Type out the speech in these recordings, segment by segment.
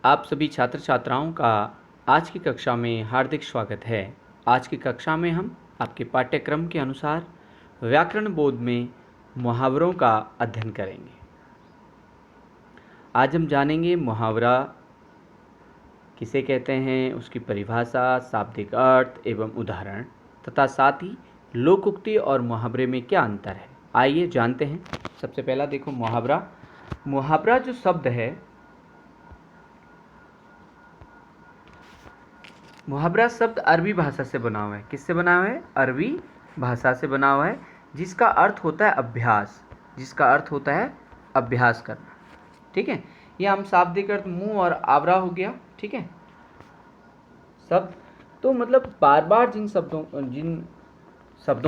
आप सभी छात्र छात्राओं का आज की कक्षा में हार्दिक स्वागत है। आज की कक्षा में हम आपके पाठ्यक्रम के अनुसार व्याकरण बोध में मुहावरों का अध्ययन करेंगे। आज हम जानेंगे मुहावरा किसे कहते हैं, उसकी परिभाषा, शाब्दिक अर्थ एवं उदाहरण तथा साथ ही लोकोक्ति और मुहावरे में क्या अंतर है। आइए जानते हैं। सबसे पहला देखो मुहावरा जो शब्द है, मुहावरा शब्द अरबी भाषा से बना हुआ है। किससे बना हुआ है? अरबी भाषा से बना हुआ है, जिसका अर्थ होता है अभ्यास। जिसका अर्थ होता है अभ्यास करना। ठीक है, ये हम शाब्दिक अर्थ मुंह और आवरा हो गया। ठीक है, शब्द तो मतलब बार बार जिन शब्दों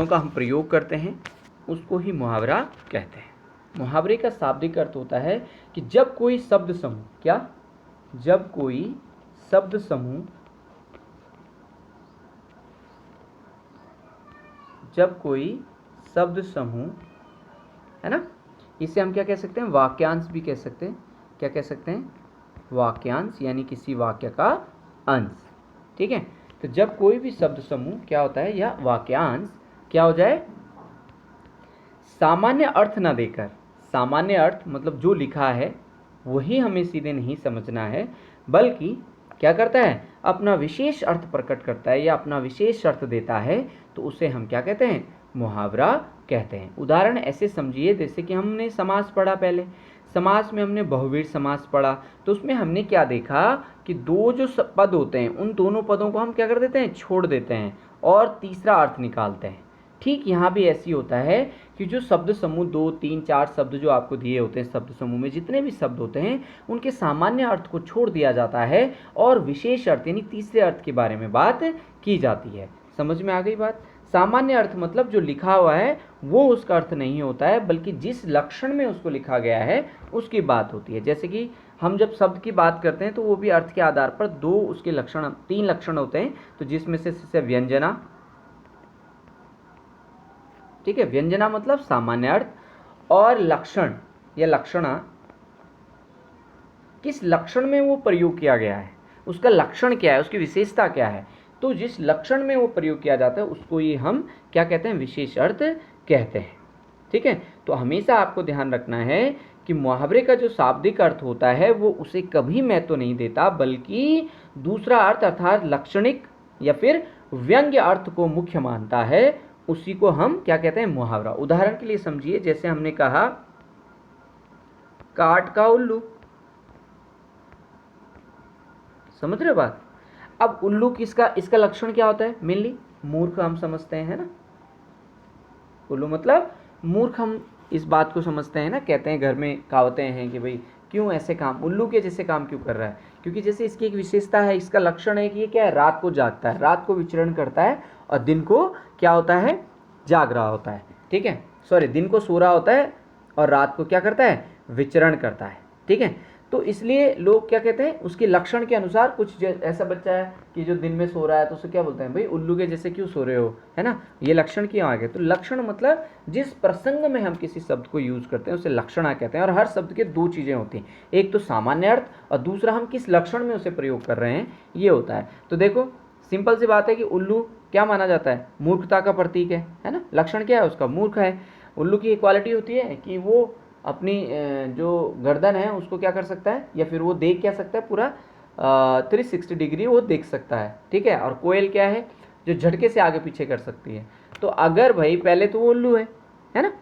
का हम प्रयोग करते हैं उसको ही मुहावरा कहते हैं। मुहावरे का शाब्दिक अर्थ होता है कि जब कोई शब्द समूह है ना, इसे हम क्या कह सकते हैं? वाक्यांश भी कह सकते हैं। क्या कह सकते हैं? वाक्यांश, यानी किसी वाक्य का अंश। ठीक है, तो जब कोई भी शब्द समूह क्या होता है या वाक्यांश क्या हो जाए? सामान्य अर्थ ना देकर, सामान्य अर्थ मतलब जो लिखा है वही हमें सीधे नहीं समझना है, बल्कि क्या करता है? अपना विशेष अर्थ प्रकट करता है या अपना विशेष अर्थ देता है, तो उसे हम क्या कहते हैं? मुहावरा कहते हैं। उदाहरण ऐसे समझिए, जैसे कि हमने समास पढ़ा, पहले समास में हमने बहुव्रीहि समास पढ़ा, तो उसमें हमने क्या देखा कि दो जो पद होते हैं उन दोनों पदों को हम क्या कर देते हैं? छोड़ देते हैं और तीसरा अर्थ निकालते हैं। ठीक यहाँ भी ऐसी होता है कि जो शब्द समूह 2, 3, 4 शब्द जो आपको दिए होते हैं, शब्द समूह में जितने भी शब्द होते हैं उनके सामान्य अर्थ को छोड़ दिया जाता है और विशेष अर्थ यानी तीसरे अर्थ के बारे में बात की जाती है। समझ में आ गई बात? सामान्य अर्थ मतलब जो लिखा हुआ है वो उसका अर्थ नहीं होता है, बल्कि जिस लक्षण में उसको लिखा गया है उसकी बात होती है। जैसे कि हम जब शब्द की बात करते हैं तो वो भी अर्थ के आधार पर दो उसके लक्षण, 3 लक्षण होते हैं, तो जिसमें से व्यंजना। ठीक है, व्यंजना मतलब सामान्य अर्थ, और लक्षण या लक्षणा, किस लक्षण में वो प्रयोग किया गया है, उसका लक्षण क्या है, उसकी विशेषता क्या है, तो जिस लक्षण में वो प्रयोग किया जाता है उसको ये हम क्या कहते हैं? विशेष अर्थ कहते हैं। ठीक है, तो हमेशा आपको ध्यान रखना है कि मुहावरे का जो शाब्दिक अर्थ होता है वो उसे कभी महत्व नहीं देता, बल्कि दूसरा अर्थ अर्थात लक्षणिक या फिर व्यंग्य अर्थ को मुख्य मानता है। उसी को हम क्या कहते हैं? मुहावरा। उदाहरण के लिए समझिए, जैसे हमने कहा काट का उल्लू। समझ रहे बात? अब उल्लू किसका, इसका लक्षण क्या होता है? मेनली मूर्ख हम समझते हैं, है ना। उल्लू मतलब मूर्ख, हम इस बात को समझते हैं ना। कहते हैं घर में कहावतें हैं कि भाई क्यों ऐसे काम, उल्लू के जैसे काम क्यों कर रहा है? क्योंकि जैसे इसकी एक विशेषता है, इसका लक्षण है कि ये क्या है? रात को जागता है, रात को विचरण करता है, और दिन को क्या होता है? जाग रहा होता है। ठीक है, सॉरी, दिन को सो रहा होता है और रात को क्या करता है? विचरण करता है। ठीक है, तो इसलिए लोग क्या कहते हैं? उसके लक्षण के अनुसार, कुछ ऐसा बच्चा है कि जो दिन में सो रहा है तो उसे क्या बोलते हैं? भाई उल्लू के जैसे क्यों सो रहे हो, है ना। ये लक्षण क्यों आ गए? तो लक्षण मतलब जिस प्रसंग में हम किसी शब्द को यूज करते हैं उसे लक्षणा कहते हैं। और हर शब्द के दो चीजें होती हैं, एक तो सामान्य अर्थ और दूसरा हम किस लक्षण में उसे प्रयोग कर रहे हैं, ये होता है। तो देखो सिंपल सी बात है कि उल्लू क्या माना जाता है? मूर्खता का प्रतीक है ना। लक्षण क्या है उसका? मूर्ख है। उल्लू की एक क्वालिटी होती है कि वो अपनी जो गर्दन है उसको क्या कर सकता है, या फिर वो देख क्या सकता है? पूरा 360 डिग्री वो देख सकता है। ठीक है, और कोयल क्या है? जो झटके से आगे पीछे कर सकती है। तो अगर भाई पहले तो वो उल्लू है ना।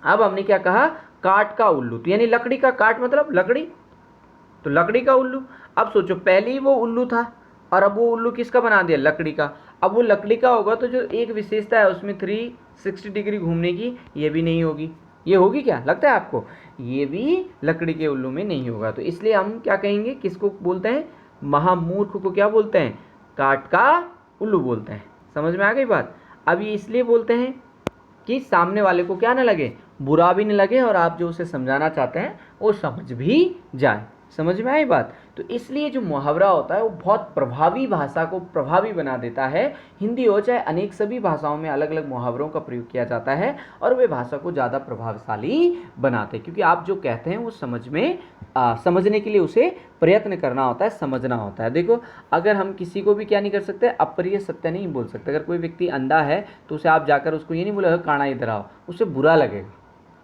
अब हमने क्या कहा? काठ का उल्लू, तो यानी लकड़ी का, काठ मतलब लकड़ी, तो लकड़ी का उल्लू। अब सोचो, पहले ही वो उल्लू था और अब वो उल्लू किसका बना दिया? लकड़ी का। अब वो लकड़ी का होगा तो जो एक विशेषता है उसमें 360 डिग्री घूमने की, ये भी नहीं होगी। ये होगी क्या लगता है आपको? ये भी लकड़ी के उल्लू में नहीं होगा। तो इसलिए हम क्या कहेंगे? किसको बोलते हैं? महामूर्ख को क्या बोलते हैं? काठ का उल्लू बोलते हैं। समझ में आ गई बात? अब ये इसलिए बोलते हैं कि सामने वाले को क्या ना लगे, बुरा भी नहीं लगे, और आप जो उसे समझाना चाहते हैं वो समझ भी जाए। समझ में आई बात? तो इसलिए जो मुहावरा होता है वो बहुत प्रभावी, भाषा को प्रभावी बना देता है। हिंदी हो चाहे अनेक सभी भाषाओं में अलग अलग मुहावरों का प्रयोग किया जाता है और वे भाषा को ज़्यादा प्रभावशाली बनाते हैं, क्योंकि आप जो कहते हैं वो समझने के लिए उसे प्रयत्न करना होता है, समझना होता है। देखो, अगर हम किसी को भी क्या नहीं कर सकते, अप्रिय सत्य नहीं बोल सकते। अगर कोई व्यक्ति अंधा है तो उसे आप जाकर उसको ये नहीं बोला काना इधर आओ, उसे बुरा लगेगा।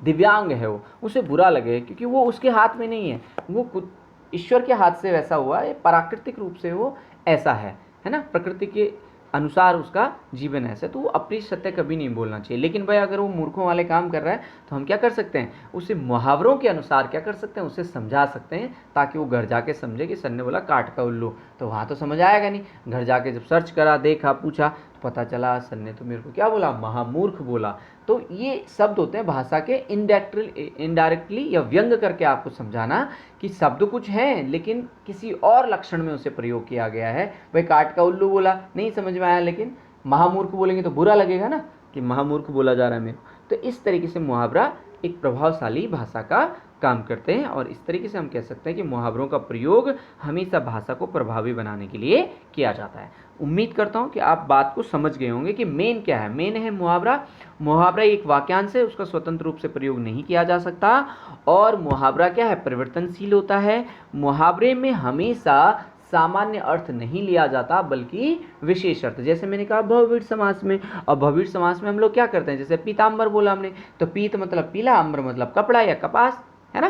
दिव्यांग है वो, उसे बुरा लगेगा, क्योंकि वो उसके हाथ में नहीं है, वो ईश्वर के हाथ से वैसा हुआ है, प्राकृतिक रूप से वो ऐसा है ना, प्रकृति के अनुसार उसका जीवन ऐसा, तो वो अप्रिय सत्य कभी नहीं बोलना चाहिए। लेकिन भाई अगर वो मूर्खों वाले काम कर रहा है तो हम क्या कर सकते हैं, उसे मुहावरों के अनुसार क्या कर सकते हैं, उसे समझा सकते हैं, ताकि वो घर जाके समझे कि सर ने बोला काट का उल्लू, तो वहाँ तो समझ आएगा नहीं। घर जाके जब सर्च करा, देखा, पूछा, तो पता चला सर ने तो मेरे को क्या बोला, महामूर्ख बोला। तो ये शब्द होते हैं भाषा के इनडायरेक्टली या व्यंग करके आपको समझाना कि शब्द कुछ हैं लेकिन किसी और लक्षण में उसे प्रयोग किया गया है। भाई काट का उल्लू बोला, नहीं समझ में आया, लेकिन महामूर्ख बोलेंगे तो बुरा लगेगा ना कि महामूर्ख बोला जा रहा है मेरे को। तो इस तरीके से मुहावरा एक प्रभावशाली भाषा का काम करते हैं और इस तरीके से हम कह सकते हैं कि मुहावरों का प्रयोग हमेशा भाषा को प्रभावी बनाने के लिए किया जाता है। उम्मीद करता हूँ कि आप बात को समझ गए होंगे कि मेन क्या है। मेन है मुहावरा। मुहावरा एक वाक्यांश है, उसका स्वतंत्र रूप से प्रयोग नहीं किया जा सकता। और मुहावरा क्या है, परिवर्तनशील होता है। मुहावरे में हमेशा सामान्य अर्थ नहीं लिया जाता बल्कि विशेष अर्थ। जैसे मैंने कहा बहुव्रीहि समास में, और बहुव्रीहि समास में हम लोग क्या करते हैं, जैसे पीताम्बर बोला हमने, तो पीत मतलब पीला, अम्बर मतलब कपड़ा या कपास, है ना।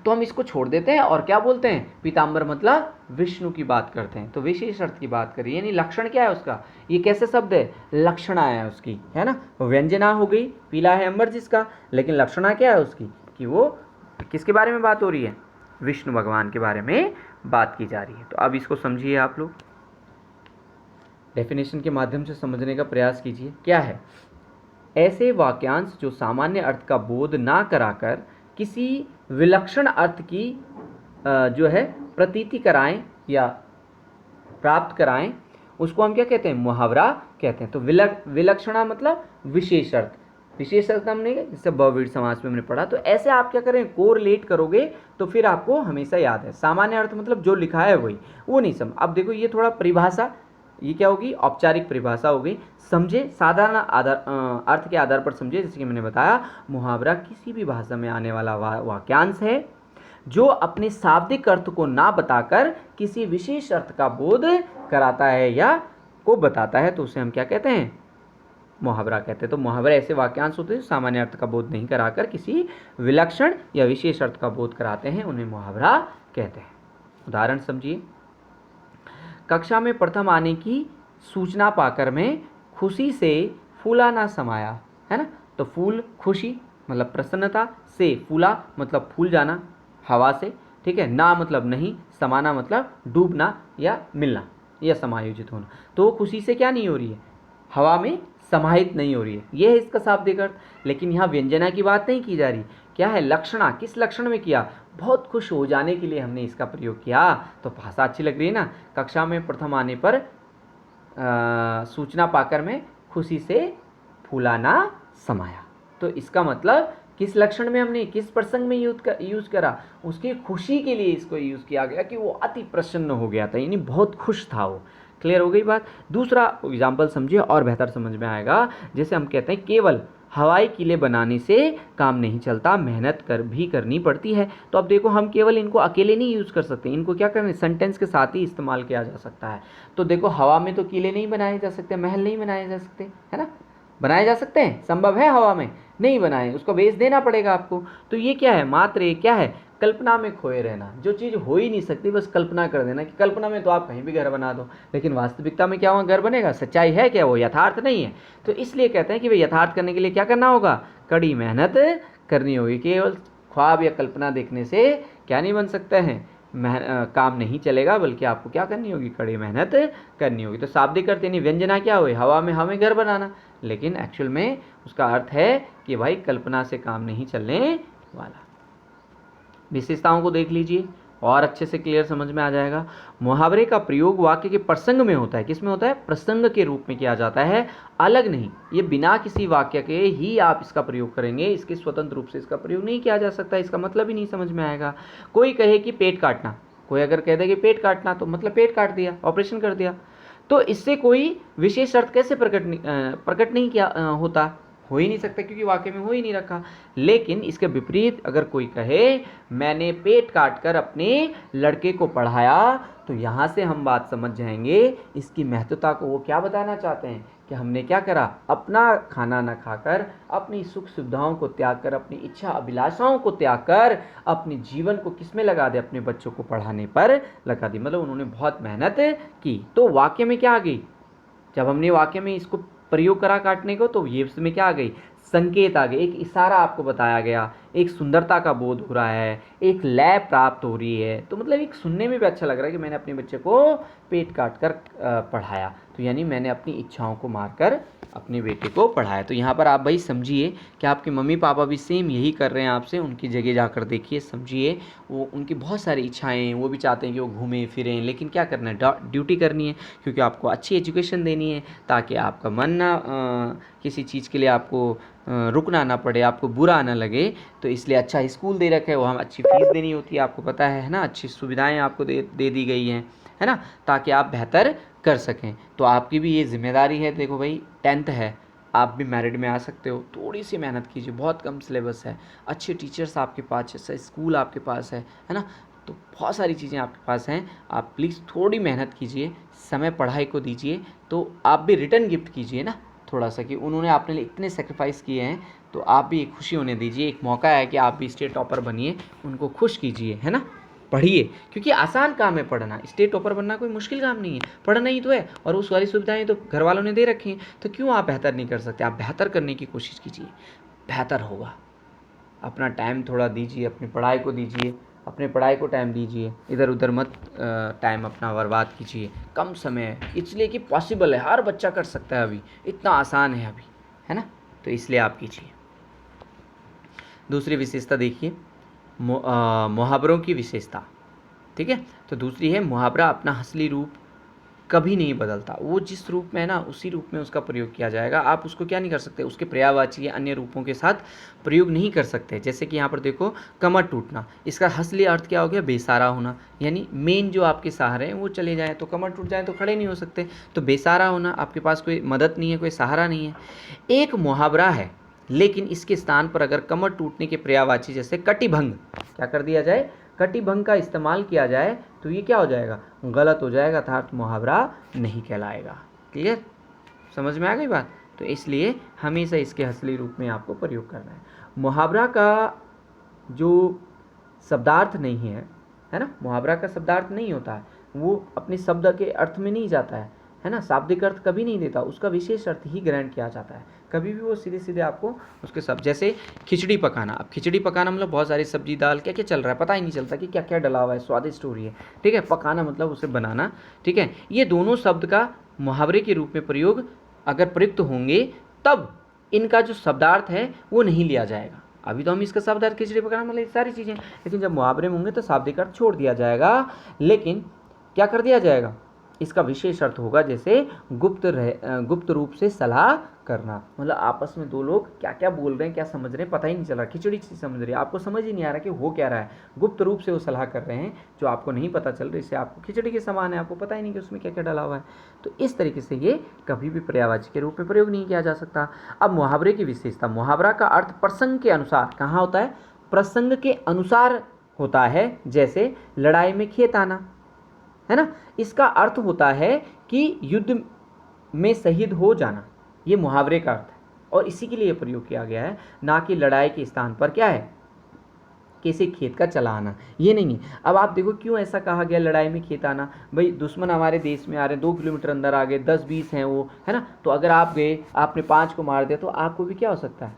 तो हम इसको छोड़ देते हैं और क्या बोलते हैं, पीताम्बर मतलब विष्णु की बात करते हैं। तो विशेष अर्थ की बात करिए, यानी लक्षण क्या है उसका, ये कैसे शब्द है, लक्षणा है उसकी, है ना। व्यंजना हो गई, पीला है अंबर जिसका, लेकिन लक्षणा क्या है उसकी, कि वो किसके बारे में बात हो रही है, विष्णु भगवान के बारे में बात की जा रही है। तो अब इसको समझिए, आप लोग डेफिनेशन के माध्यम से समझने का प्रयास कीजिए। क्या है, ऐसे वाक्यांश जो सामान्य अर्थ का बोध ना कराकर किसी विलक्षण अर्थ की जो है प्रतीति कराएं या प्राप्त कराएं, उसको हम क्या कहते हैं, मुहावरा कहते हैं। तो विलक्षणा मतलब विशेष अर्थ। विशेष अर्थ हमने जैसे बहुव्रीहि समास में हमने पढ़ा, तो ऐसे आप क्या करें, कोरिलेट करोगे तो फिर आपको हमेशा याद है। सामान्य अर्थ मतलब जो लिखा है वही, वो नहीं समझ। अब देखो ये थोड़ा परिभाषा, ये क्या होगी, औपचारिक परिभाषा हो गई। समझे, साधारण अर्थ के आधार पर समझे। जैसे कि मैंने बताया, मुहावरा किसी भी भाषा में आने वाला वाक्यांश है जो अपने शाब्दिक अर्थ को ना बताकर किसी विशेष अर्थ का बोध कराता है या को बताता है, तो उसे हम क्या कहते हैं, मुहावरा कहते हैं। तो मुहावरा ऐसे वाक्यांश होते हैं जो सामान्य अर्थ का बोध नहीं कराकर किसी विलक्षण या विशेष अर्थ का बोध कराते हैं, उन्हें मुहावरा कहते हैं। उदाहरण समझिए, कक्षा में प्रथम आने की सूचना पाकर मैं खुशी से फूला ना समाया, है ना। तो फूल खुशी मतलब प्रसन्नता, से फूला मतलब फूल जाना हवा से, ठीक है। ना मतलब नहीं, समाना मतलब डूबना या मिलना या समायोजित होना। तो वो खुशी से क्या नहीं हो रही है, हवा में समाहित नहीं हो रही है, ये है इसका शाब्दिक अर्थ। लेकिन यहाँ व्यंजना की बात नहीं की जा रही, क्या है, लक्षणा। किस लक्षण में किया, बहुत खुश हो जाने के लिए हमने इसका प्रयोग किया। तो भाषा अच्छी लग रही है ना। कक्षा में प्रथम आने पर सूचना पाकर मैं खुशी से फूला ना समाया। तो इसका मतलब किस लक्षण में हमने, किस प्रसंग में यूज करा, उसकी खुशी के लिए इसको यूज किया गया कि वो अति प्रसन्न हो गया था, यानी बहुत खुश था वो। क्लियर हो गई बात। दूसरा एग्जाम्पल समझिए और बेहतर समझ में आएगा। जैसे हम कहते हैं केवल हवाई किले बनाने से काम नहीं चलता, मेहनत भी करनी पड़ती है। तो अब देखो, हम केवल इनको अकेले नहीं यूज़ कर सकते, इनको क्या करना है, सेंटेंस के साथ ही इस्तेमाल किया जा सकता है। तो देखो, हवा में तो किले नहीं बनाए जा सकते, महल नहीं बनाए जा सकते, है ना। बनाए जा सकते हैं, संभव है, हवा में नहीं बनाए, उसको बेच देना पड़ेगा आपको। तो ये क्या है, मात्र ये क्या है, कल्पना में खोए रहना। जो चीज़ हो ही नहीं सकती बस कल्पना कर देना, कि कल्पना में तो आप कहीं भी घर बना दो, लेकिन वास्तविकता में क्या वहाँ घर बनेगा, सच्चाई है क्या, वो यथार्थ नहीं है। तो इसलिए कहते हैं कि वे यथार्थ करने के लिए क्या करना होगा, कड़ी मेहनत करनी होगी। केवल ख्वाब या कल्पना देखने से क्या नहीं बन सकते हैं, काम नहीं चलेगा, बल्कि आपको क्या करनी होगी, कड़ी मेहनत करनी होगी। तो शाब्दिक अर्थ यानी व्यंजना क्या हुई, हवा में हमें घर बनाना, लेकिन एक्चुअल में उसका अर्थ है कि भाई कल्पना से काम नहीं चलने वाला। विशेषताओं को देख लीजिए और अच्छे से क्लियर समझ में आ जाएगा। मुहावरे का प्रयोग वाक्य के प्रसंग में होता है। किस में होता है, प्रसंग के रूप में किया जाता है, अलग नहीं। ये बिना किसी वाक्य के ही आप इसका प्रयोग करेंगे, इसके स्वतंत्र रूप से इसका प्रयोग नहीं किया जा सकता, इसका मतलब ही नहीं समझ में आएगा। कोई कहे कि पेट काटना, कोई अगर कह दे कि पेट काटना, तो मतलब पेट काट दिया, ऑपरेशन कर दिया। तो इससे कोई विशेष अर्थ कैसे प्रकट नहीं किया होता, हो ही नहीं सकता, क्योंकि वाक्य में हो ही नहीं रखा। लेकिन इसके विपरीत अगर कोई कहे मैंने पेट काट कर अपने लड़के को पढ़ाया, तो यहाँ से हम बात समझ जाएंगे इसकी महत्वता को। वो क्या बताना चाहते हैं कि हमने क्या करा, अपना खाना न खाकर, अपनी सुख सुविधाओं को त्याग कर, अपनी इच्छा अभिलाषाओं को त्याग कर अपने जीवन को किस में लगा दे, अपने बच्चों को पढ़ाने पर लगा दी। मतलब उन्होंने बहुत मेहनत की। तो वाक्य में क्या आ गई, जब हमने वाक्य में इसको प्रयोग करा काटने को, तो ये इसमें क्या आ गई, संकेत आ गए, एक इशारा आपको बताया गया, एक सुंदरता का बोध हो रहा है, एक लय प्राप्त हो रही है। तो मतलब एक सुनने में भी अच्छा लग रहा है कि मैंने अपने बच्चे को पेट काट कर पढ़ाया, तो यानी मैंने अपनी इच्छाओं को मारकर अपने बेटे को पढ़ाया। तो यहाँ पर आप भाई समझिए कि आपके मम्मी पापा भी सेम यही कर रहे हैं आपसे, उनकी जगह जाकर देखिए, समझिए। वो उनकी बहुत सारी इच्छाएं, वो भी चाहते हैं कि वो घूमें फिरें, लेकिन क्या करना है, ड्यूटी करनी है, क्योंकि आपको अच्छी एजुकेशन देनी है, ताकि आपका मन ना किसी चीज़ के लिए आपको रुकना ना पड़े, आपको बुरा ना लगे। तो इसलिए अच्छा स्कूल दे रखे है, वहाँ अच्छी फीस देनी होती है, आपको पता है ना, अच्छी सुविधाएं आपको दे दी गई हैं, है ना, ताकि आप बेहतर कर सकें। तो आपकी भी ये जिम्मेदारी है। देखो भाई 10th है, आप भी मेरिट में आ सकते हो, थोड़ी सी मेहनत कीजिए, बहुत कम सिलेबस है, अच्छे टीचर्स आपके पास है, स्कूल आपके पास है ना, तो बहुत सारी चीज़ें आपके पास हैं। आप प्लीज़ थोड़ी मेहनत कीजिए, समय पढ़ाई को दीजिए, तो आप भी रिटर्न गिफ्ट कीजिए ना थोड़ा सा, कि उन्होंने आपने लिए इतने सेक्रीफाइस किए हैं, तो आप भी एक खुशी होने दीजिए। एक मौका है कि आप भी स्टेट टॉपर बनिए, उनको खुश कीजिए, है ना, पढ़िए, क्योंकि आसान काम है पढ़ना। स्टेट टॉपर बनना कोई मुश्किल काम नहीं है, पढ़ना ही तो है, और उस वाली सुविधाएं तो घर वालों ने दे रखी हैं, तो क्यों आप बेहतर नहीं कर सकते। आप बेहतर करने की कोशिश कीजिए, बेहतर होगा। अपना टाइम थोड़ा दीजिए, अपनी पढ़ाई को दीजिए, अपने पढ़ाई को टाइम दीजिए, इधर उधर मत टाइम अपना बर्बाद कीजिए। कम समय है, इसलिए कि पॉसिबल है, हर बच्चा कर सकता है, अभी इतना आसान है अभी, है ना, तो इसलिए आप कीजिए। दूसरी विशेषता देखिए, मुहावरों की विशेषता, ठीक है। तो दूसरी है, मुहावरा अपना असली रूप कभी नहीं बदलता, वो जिस रूप में है ना, उसी रूप में उसका प्रयोग किया जाएगा। आप उसको क्या नहीं कर सकते, उसके पर्यायवाची या अन्य रूपों के साथ प्रयोग नहीं कर सकते। जैसे कि यहाँ पर देखो, कमर टूटना, इसका असली अर्थ क्या हो गया, बेसहारा होना, यानी मेन जो आपके सहारे हैं वो चले जाएँ, तो कमर टूट जाए तो खड़े नहीं हो सकते, तो बेसहारा होना, आपके पास कोई मदद नहीं है, कोई सहारा नहीं है। एक मुहावरा है, लेकिन इसके स्थान पर अगर कमर टूटने के पर्यायवाची जैसे कटिभंग क्या कर दिया जाए, कटिभंग का इस्तेमाल किया जाए, तो ये क्या हो जाएगा, गलत हो जाएगा, अर्थात मुहावरा नहीं कहलाएगा। क्लियर, समझ में आ गई बात। तो इसलिए हमेशा इसके असली रूप में आपको प्रयोग करना है। मुहावरा का जो शब्दार्थ नहीं है ना, मुहावरा का शब्दार्थ नहीं होता है, वो अपने शब्द के अर्थ में नहीं जाता है ना, शाब्दिक अर्थ कभी नहीं देता, उसका विशेष अर्थ ही ग्रहण किया जाता है। कभी भी वो सीधे सीधे आपको उसके शब्द, जैसे खिचड़ी पकाना, अब खिचड़ी पकाना मतलब बहुत सारी सब्जी दाल क्या क्या चल रहा है, पता ही नहीं चलता कि क्या क्या डला हुआ है, स्वादिष्ट हो रही है, ठीक है। पकाना मतलब उसे बनाना, ठीक है। ये दोनों शब्द का मुहावरे के रूप में प्रयोग अगर प्रयुक्त होंगे, तब इनका जो शब्दार्थ है वो नहीं लिया जाएगा। अभी तो हम इसका शब्दार्थ खिचड़ी पकाना मतलब सारी चीज़ें, लेकिन जब मुहावरे में होंगे तो शाब्दिक अर्थ छोड़ दिया जाएगा, लेकिन क्या कर दिया जाएगा, इसका विशेष अर्थ होगा, जैसे गुप्त रूप से सलाह करना, मतलब आपस में दो लोग क्या क्या बोल रहे हैं, क्या समझ रहे हैं, पता ही नहीं चल रहा, खिचड़ी से समझ रही है, आपको समझ ही नहीं आ रहा कि हो क्या रहा है, गुप्त रूप से वो सलाह कर रहे हैं, जो आपको नहीं पता चल रहा, इससे आपको खिचड़ी के समान है, आपको पता ही नहीं कि उसमें क्या क्या डाला हुआ है। तो इस तरीके से ये कभी भी पर्यायवाची के रूप में प्रयोग नहीं किया जा सकता। अब मुहावरे की विशेषता, मुहावरा का अर्थ प्रसंग के अनुसार कहाँ होता है, प्रसंग के अनुसार होता है। जैसे लड़ाई में खेत आना, है ना, इसका अर्थ होता है कि युद्ध में शहीद हो जाना, ये मुहावरे का अर्थ है, और इसी के लिए प्रयोग किया गया है, ना कि लड़ाई के स्थान पर क्या है, किसी खेत का चला आना, ये नहीं है। अब आप देखो क्यों ऐसा कहा गया लड़ाई में खेत आना, भाई दुश्मन हमारे देश में आ रहे हैं, 2 किलोमीटर अंदर आ गए, 10-20 हैं वो, है ना, तो अगर आप गए, आपने 5 को मार दिया, तो आपको भी क्या हो सकता है,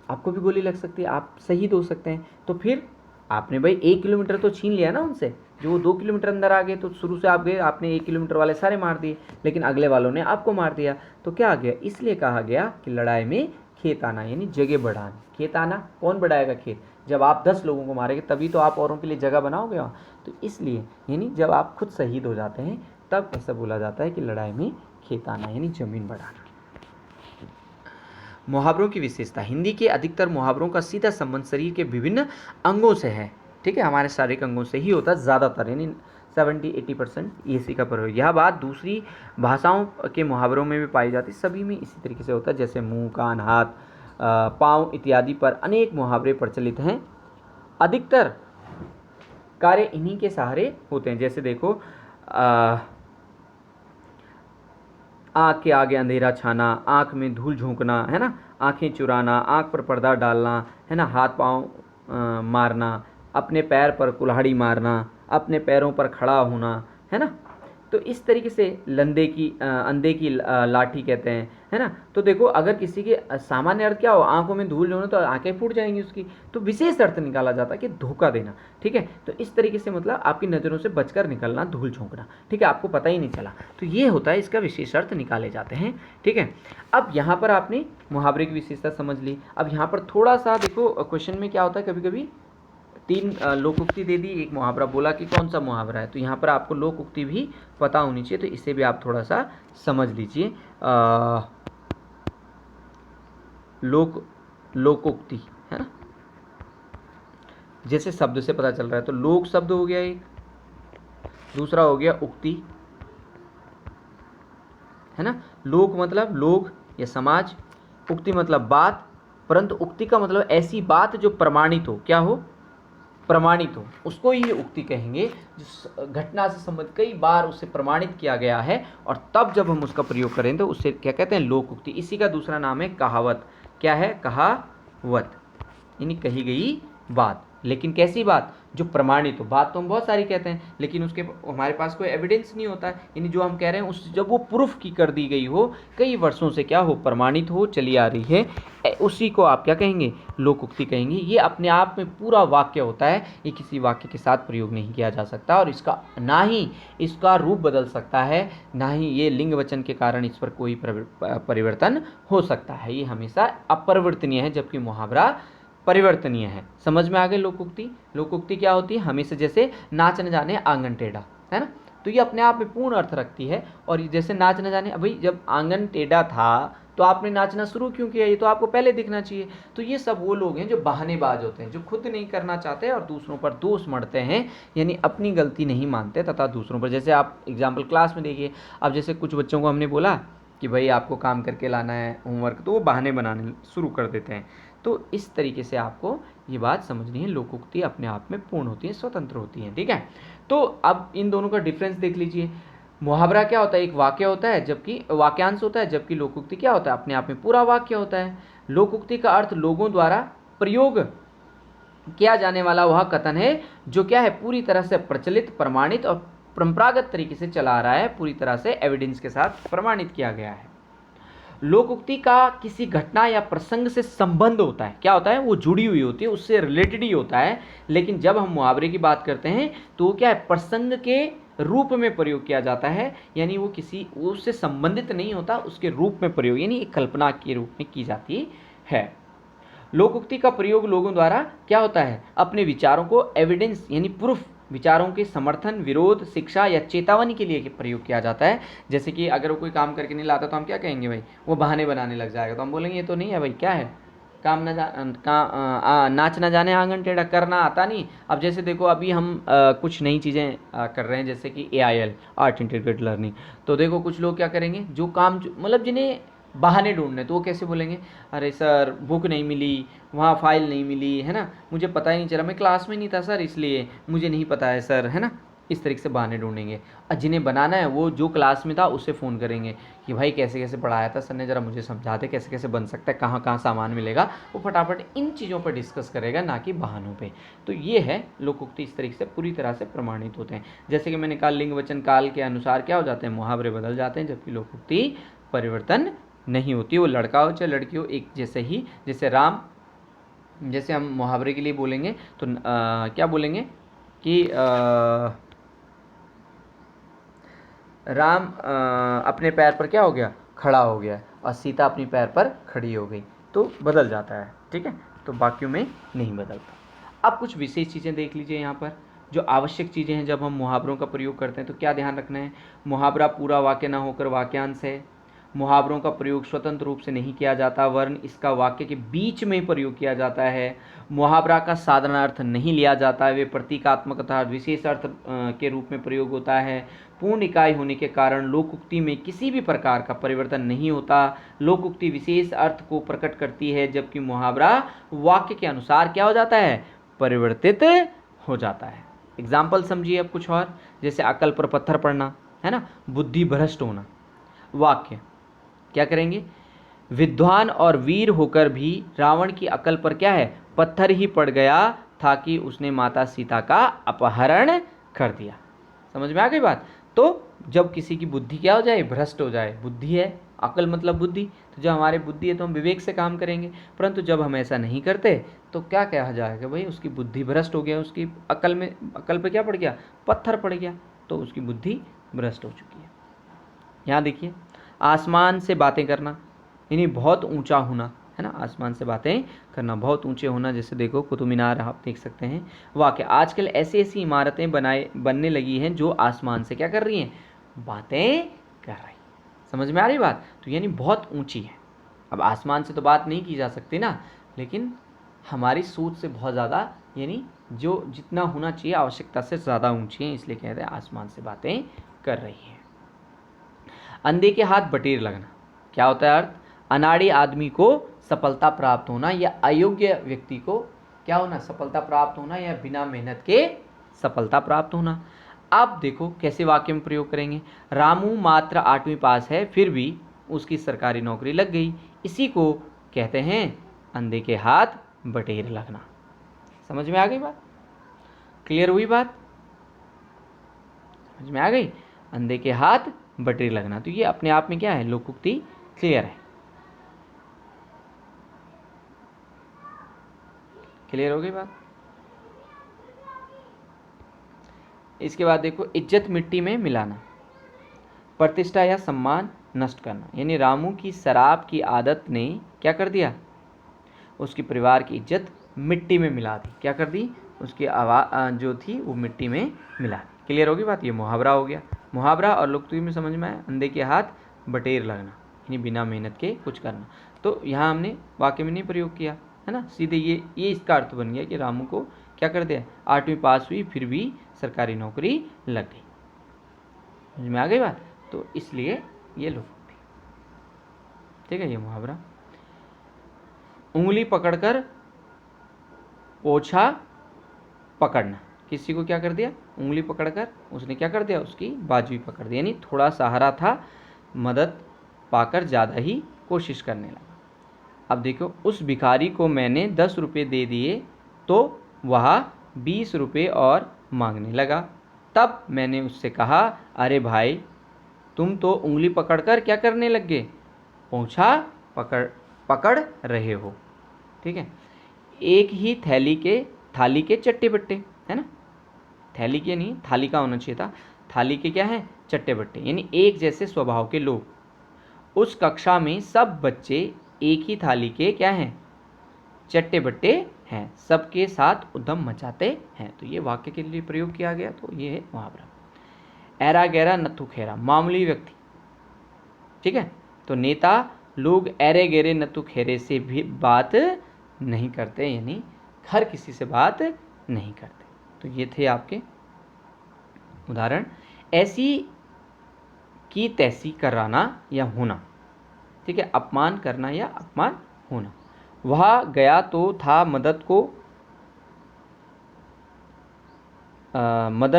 आपको भी गोली लग सकती है, आप शहीद हो सकते हैं। तो फिर आपने भाई 1 किलोमीटर तो छीन लिया ना उनसे, जो वो 2 किलोमीटर अंदर आ गए, तो शुरू से आप गए, आपने 1 किलोमीटर वाले सारे मार दिए, लेकिन अगले वालों ने आपको मार दिया, तो क्या आ गया, इसलिए कहा गया कि लड़ाई में खेत आना, यानी जगह बढ़ाना। खेत आना, कौन बढ़ाएगा खेत, जब आप 10 लोगों को मारेंगे तभी तो आप औरों के लिए जगह बनाओगे वहाँ, तो इसलिए यानी जब आप खुद शहीद हो जाते हैं तब ऐसा बोला जाता है कि लड़ाई में खेत आना, यानी जमीन बढ़ाना। मुहावरों की विशेषता, हिंदी के अधिकतर मुहावरों का सीधा संबंध शरीर के विभिन्न अंगों से है, ठीक है, हमारे शारीरिक अंगों से ही होता है ज़्यादातर, यानी 70-80% इसी का प्रयोग। यह बात दूसरी भाषाओं के मुहावरों में भी पाई जाती है, सभी में इसी तरीके से होता है। जैसे मुंह, कान, हाथ, पाँव इत्यादि पर अनेक मुहावरे प्रचलित हैं। अधिकतर कार्य इन्हीं के सहारे होते हैं। जैसे देखो, आँख के आगे अंधेरा छाना, आँख में धूल झोंकना, है ना, आँखें चुराना, आँख पर पर्दा डालना, है ना, हाथ पाँव मारना, अपने पैर पर कुल्हाड़ी मारना, अपने पैरों पर खड़ा होना, है ना। तो इस तरीके से अंधे की लाठी कहते हैं, है ना। तो देखो, अगर किसी के सामान्य अर्थ क्या हो, आंखों में धूल होना, तो आंखें फूट जाएंगी उसकी। तो विशेष अर्थ निकाला जाता है कि धोखा देना, ठीक है। तो इस तरीके से मतलब आपकी नज़रों से बचकर निकलना, धूल झोंकना, ठीक है, आपको पता ही नहीं चला। तो ये होता है, इसका विशेष अर्थ निकाले जाते हैं, ठीक है। अब यहाँ पर आपने मुहावरे की विशेषता समझ ली। अब यहाँ पर थोड़ा सा देखो, क्वेश्चन में क्या होता है, कभी कभी 3 लोकोक्ति दे दी, एक मुहावरा बोला कि कौन सा मुहावरा है। तो यहाँ पर आपको लोकोक्ति भी पता होनी चाहिए, तो इसे भी आप थोड़ा सा समझ लीजिए। लोकोक्ति, है ना, जैसे शब्द से पता चल रहा है। तो लोक शब्द हो गया एक, दूसरा हो गया उक्ति, है ना। लोक मतलब लोग या समाज, उक्ति मतलब बात, परंतु उक्ति का मतलब ऐसी बात जो प्रमाणित हो, क्या हो, प्रमाणित हो, उसको ही उक्ति कहेंगे। जो घटना से संबंधित कई बार उसे प्रमाणित किया गया है, और तब जब हम उसका प्रयोग करें तो उससे क्या कहते हैं, लोक उक्ति। इसी का दूसरा नाम है कहावत। क्या है, कहावत, यानी कही गई बात। लेकिन कैसी बात, जो प्रमाणित हो। बात तो हम बहुत सारी कहते हैं, लेकिन उसके हमारे पास कोई एविडेंस नहीं होता है, यानी जो हम कह रहे हैं उस जब वो प्रूफ की कर दी गई हो, कई वर्षों से क्या हो, प्रमाणित हो, चली आ रही है, उसी को आप क्या कहेंगे, लोकोक्ति कहेंगे। ये अपने आप में पूरा वाक्य होता है, ये किसी वाक्य के साथ प्रयोग नहीं किया जा सकता, और इसका ना ही इसका रूप बदल सकता है, ना ही ये लिंग वचन के कारण इस पर कोई परिवर्तन हो सकता है। ये हमेशा अपरिवर्तनीय है, जबकि मुहावरा परिवर्तनीय है। समझ में आ गए लोकोक्ति। लोकोक्ति क्या होती है, हमेशा जैसे नाच न जाने आंगन टेढ़ा, है ना, तो ये अपने आप में पूर्ण अर्थ रखती है। और जैसे नाच न जाने, भाई जब आंगन टेढ़ा था तो आपने नाचना शुरू क्यों किया, ये तो आपको पहले दिखना चाहिए। तो ये सब वो लोग हैं जो बहानेबाज होते हैं, जो खुद नहीं करना चाहते और दूसरों पर दोष मढ़ते हैं, यानी अपनी गलती नहीं मानते तथा दूसरों पर। जैसे आप एग्जाम्पल क्लास में देखिए, अब जैसे कुछ बच्चों को हमने बोला कि भाई आपको काम करके लाना है होमवर्क, तो वो बहाने बनाने शुरू कर देते हैं। तो इस तरीके से आपको ये बात समझनी है, लोकोक्ति अपने आप में पूर्ण होती है, स्वतंत्र होती है, ठीक है। तो अब इन दोनों का डिफरेंस देख लीजिए। मुहावरा क्या होता है, एक वाक्य होता है, जबकि वाक्यांश होता है, जबकि लोकोक्ति क्या होता है, अपने आप में पूरा वाक्य होता है। लोकोक्ति का अर्थ लोगों द्वारा प्रयोग किया जाने वाला वह कथन है जो क्या है, पूरी तरह से प्रचलित, प्रमाणित और परंपरागत तरीके से चला आ रहा है, पूरी तरह से एविडेंस के साथ प्रमाणित किया गया है। लोकोक्ति का किसी घटना या प्रसंग से संबंध होता है, क्या होता है, वो जुड़ी हुई होती है, उससे रिलेटेड ही होता है। लेकिन जब हम मुहावरे की बात करते हैं तो वो क्या है, प्रसंग के रूप में प्रयोग किया जाता है, यानी वो किसी उससे संबंधित नहीं होता, उसके रूप में प्रयोग, यानी एक कल्पना के रूप में की जाती है। लोकोक्ति का प्रयोग लोगों द्वारा क्या होता है, अपने विचारों को एविडेंस यानी प्रूफ, विचारों के समर्थन, विरोध, शिक्षा या चेतावनी के लिए प्रयोग किया जाता है। जैसे कि अगर वो कोई काम करके नहीं लाता तो हम क्या कहेंगे, भाई वो बहाने बनाने लग जाएगा, तो हम बोलेंगे ये तो नहीं है भाई, क्या है, काम नाच ना जाने आंगन टेढ़ा, करना आता नहीं। अब जैसे देखो, अभी हम कुछ नई चीज़ें कर रहे हैं, जैसे कि AIL, आर्ट इंटीग्रेटेड लर्निंग। तो देखो कुछ लोग क्या करेंगे, जो काम मतलब जिन्हें बहाने ढूंढने, तो वो कैसे बोलेंगे, अरे सर बुक नहीं मिली, वहाँ फाइल नहीं मिली, है ना, मुझे पता ही नहीं चला, मैं क्लास में नहीं था सर इसलिए मुझे नहीं पता है सर, है ना। इस तरीके से बहाने ढूंढेंगे। और जिन्हें बनाना है वो जो क्लास में था उससे फ़ोन करेंगे कि भाई कैसे कैसे पढ़ाया था सर ने, ज़रा मुझे समझा दे कैसे कैसे बन सकता है, कहाँ कहाँ सामान मिलेगा। वो फटाफट इन चीज़ों पर डिस्कस करेगा, ना कि बहानों पे। तो ये है लोकोक्ति, इस तरीके से पूरी तरह से प्रमाणित होते हैं। जैसे कि मैंने कहा, लिंग वचन काल के अनुसार क्या हो जाते हैं, मुहावरे बदल जाते हैं, जबकि लोकोक्ति परिवर्तन नहीं होती। वो लड़का हो चाहे लड़की हो, एक जैसे ही। जैसे राम, जैसे हम मुहावरे के लिए बोलेंगे तो क्या बोलेंगे कि राम अपने पैर पर क्या हो गया, खड़ा हो गया, और सीता अपनी पैर पर खड़ी हो गई। तो बदल जाता है, ठीक है, तो बाकियों में नहीं बदलता। अब कुछ विशेष चीज़ें देख लीजिए यहाँ पर, जो आवश्यक चीज़ें हैं जब हम मुहावरों का प्रयोग करते हैं। तो क्या ध्यान रखना है, मुहावरा पूरा वाक्य ना होकर वाक्यांश है, मुहावरों का प्रयोग स्वतंत्र रूप से नहीं किया जाता, वरन इसका वाक्य के बीच में प्रयोग किया जाता है। मुहावरा का साधारण अर्थ नहीं लिया जाता है, वे प्रतीकात्मक तथा विशेष अर्थ के रूप में प्रयोग होता है। पूर्ण इकाई होने के कारण लोकोक्ति में किसी भी प्रकार का परिवर्तन नहीं होता। लोकोक्ति विशेष अर्थ को प्रकट करती है, जबकि मुहावरा वाक्य के अनुसार क्या हो जाता है, परिवर्तित हो जाता है। एग्जाम्पल समझिए अब कुछ और, जैसे अकल पर पत्थर पड़ना, है ना, बुद्धि भ्रष्ट होना। वाक्य क्या करेंगे, विद्वान और वीर होकर भी रावण की अकल पर क्या है, पत्थर ही पड़ गया था कि उसने माता सीता का अपहरण कर दिया। समझ में आ गई बात। तो जब किसी की बुद्धि क्या हो जाए, भ्रष्ट हो जाए, बुद्धि है, अकल मतलब बुद्धि, तो जब हमारी बुद्धि है तो हम विवेक से काम करेंगे, परंतु जब हम ऐसा नहीं करते तो क्या कहा जाएगा, भाई उसकी बुद्धि भ्रष्ट हो गया, उसकी अकल पे क्या पड़ गया, पत्थर पड़ गया, तो उसकी बुद्धि भ्रष्ट हो चुकी है। यहाँ देखिए, आसमान से बातें करना यानी बहुत ऊंचा होना, है ना, आसमान से बातें करना, बहुत ऊंचे होना। जैसे देखो कुतुब मीनार आप देख सकते हैं। वाक्य, आजकल ऐसी ऐसी इमारतें बनने लगी हैं जो आसमान से क्या कर रही हैं, बातें कर रही। समझ में आ रही बात। तो यानी बहुत ऊंची है। अब आसमान से तो बात नहीं की जा सकती ना, लेकिन हमारी सोच से बहुत ज़्यादा, यानी जो जितना होना चाहिए आवश्यकता से ज़्यादा ऊंची है, इसलिए कहते हैं आसमान से बातें कर रही है। अंधे के हाथ बटेर लगना क्या होता है अर्थ, अनाड़ी आदमी को सफलता प्राप्त होना या अयोग्य व्यक्ति को क्या होना, सफलता प्राप्त होना या बिना मेहनत के सफलता प्राप्त होना। अब देखो कैसे वाक्य में प्रयोग करेंगे। रामू मात्र 8वीं पास है, फिर भी उसकी सरकारी नौकरी लग गई, इसी को कहते हैं अंधे के हाथ बटेर लगना। समझ में आ गई बात, क्लियर हुई बात, समझ में आ गई। अंधे के हाथ बटेर लगना, तो ये अपने आप में क्या है, लोकोक्ति क्लियर है। क्लियर हो गई बात। इसके बाद देखो, इज्जत मिट्टी में मिलाना, प्रतिष्ठा या सम्मान नष्ट करना, यानी रामू की शराब की आदत ने क्या कर दिया, उसकी परिवार की इज्जत मिट्टी में मिला दी। क्या कर दी, उसकी आवाज़ जो थी वो मिट्टी में मिला दी। क्लियर होगी बात। ये मुहावरा हो गया। मुहावरा और लोकोक्ति में समझ में आया, अंधे के हाथ बटेर लगना यानी बिना मेहनत के कुछ करना। तो यहाँ हमने वाक्य में नहीं प्रयोग किया, है ना, सीधे ये इसका अर्थ बन गया कि रामू को क्या कर दिया, 8वीं पास हुई फिर भी सरकारी नौकरी लग गई। समझ में आ गई बात। तो इसलिए ये लोकोक्ति, ठीक है। ये मुहावरा, उंगली पकड़कर पोछा पकड़ना, किसी को क्या कर दिया, उंगली पकड़कर उसने क्या कर दिया, उसकी बाजू पकड़ दी, यानी थोड़ा सहारा था, मदद पाकर ज़्यादा ही कोशिश करने लगा। अब देखो, उस भिखारी को मैंने 10 रुपये दे दिए तो वह 20 रुपये और मांगने लगा। तब मैंने उससे कहा, अरे भाई तुम तो उंगली पकड़कर क्या करने लग गए, पोंछा पकड़ रहे हो। ठीक है। एक ही थाली के चट्टे बट्टे, है ना, थैली के नहीं, थाली का होना चाहिए था, थाली के क्या है, चट्टे बट्टे, यानी एक जैसे स्वभाव के लोग। उस कक्षा में सब बच्चे एक ही थाली के क्या हैं, चट्टे बट्टे हैं, सबके साथ उद्यम मचाते हैं। तो ये वाक्य के लिए प्रयोग किया गया, तो ये है मुहावरा। ऐरा गैरा नत्थु खेरा, मामूली व्यक्ति, ठीक है। तो नेता लोग ऐरे गैरे नत्थु खेरे से भी बात नहीं करते, यानी हर किसी से बात नहीं करते। तो ये थे आपके उदाहरण। ऐसी की तैसी कराना या होना, ठीक है, अपमान करना या अपमान होना। वह गया तो था मदन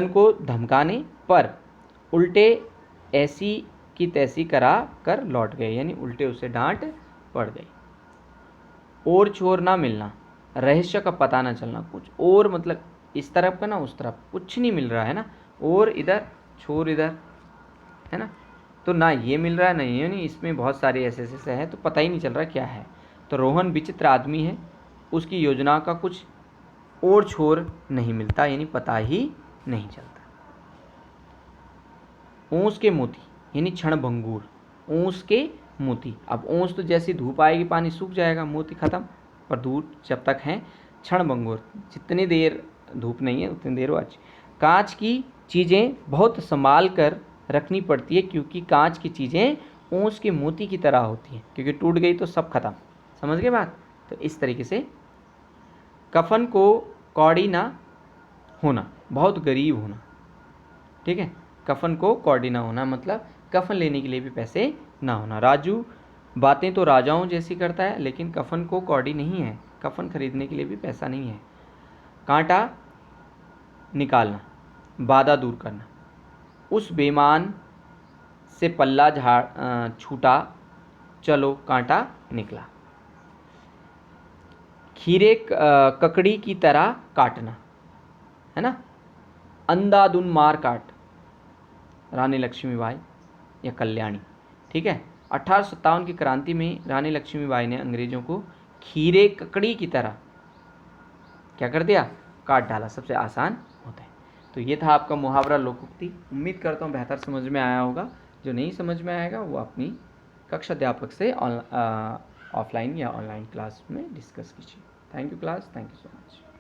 को धमकाने, पर उल्टे ऐसी की तैसी करा कर लौट गए, यानी उल्टे उसे डांट पड़ गई। और छोर ना मिलना, रहस्य का पता ना चलना, कुछ और मतलब इस तरफ का ना उस तरफ कुछ नहीं मिल रहा है ना, और इधर छोर इधर, है ना, तो ना ये मिल रहा है ना ये, नहीं, इसमें बहुत सारे ऐसे हैं तो पता ही नहीं चल रहा क्या है। तो रोहन विचित्र आदमी है, उसकी योजना का कुछ और छोर नहीं मिलता, यानी पता ही नहीं चलता। ओंस के मोती यानी क्षणभंगुर, ओंस के मोती। अब ओंस तो जैसी धूप आएगी पानी सूख जाएगा, मोती खत्म, पर धूप जब तक है क्षणभंगुर, जितनी देर धूप नहीं है उतनी देर वो अच्छी। कांच की चीज़ें बहुत संभाल कर रखनी पड़ती है, क्योंकि कांच की चीज़ें ओस के मोती की तरह होती है, क्योंकि टूट गई तो सब खत्म। समझ गए बात? तो इस तरीके से कफन को कौड़ी ना होना, बहुत गरीब होना। ठीक है, कफन को कौड़ी ना होना मतलब कफन लेने के लिए भी पैसे ना होना। राजू बातें तो राजाओं जैसी करता है, लेकिन कफन को कौड़ी नहीं है, कफन खरीदने के लिए भी पैसा नहीं है। कांटा निकालना, बाधा दूर करना। उस बेईमान से पल्ला छूटा, चलो कांटा निकला। खीरे ककड़ी की तरह काटना, है ना। अंधाधुन मार काट, रानी लक्ष्मीबाई या कल्याणी। ठीक है, 1857 की क्रांति में रानी लक्ष्मीबाई ने अंग्रेजों को खीरे ककड़ी की तरह क्या कर दिया, काट डाला। सबसे आसान होता है। तो ये था आपका मुहावरा लोकोक्ति। उम्मीद करता हूँ बेहतर समझ में आया होगा। जो नहीं समझ में आएगा वो अपनी कक्षा अध्यापक से ऑफलाइन या ऑनलाइन क्लास में डिस्कस कीजिए। Thank you class, thank you so much.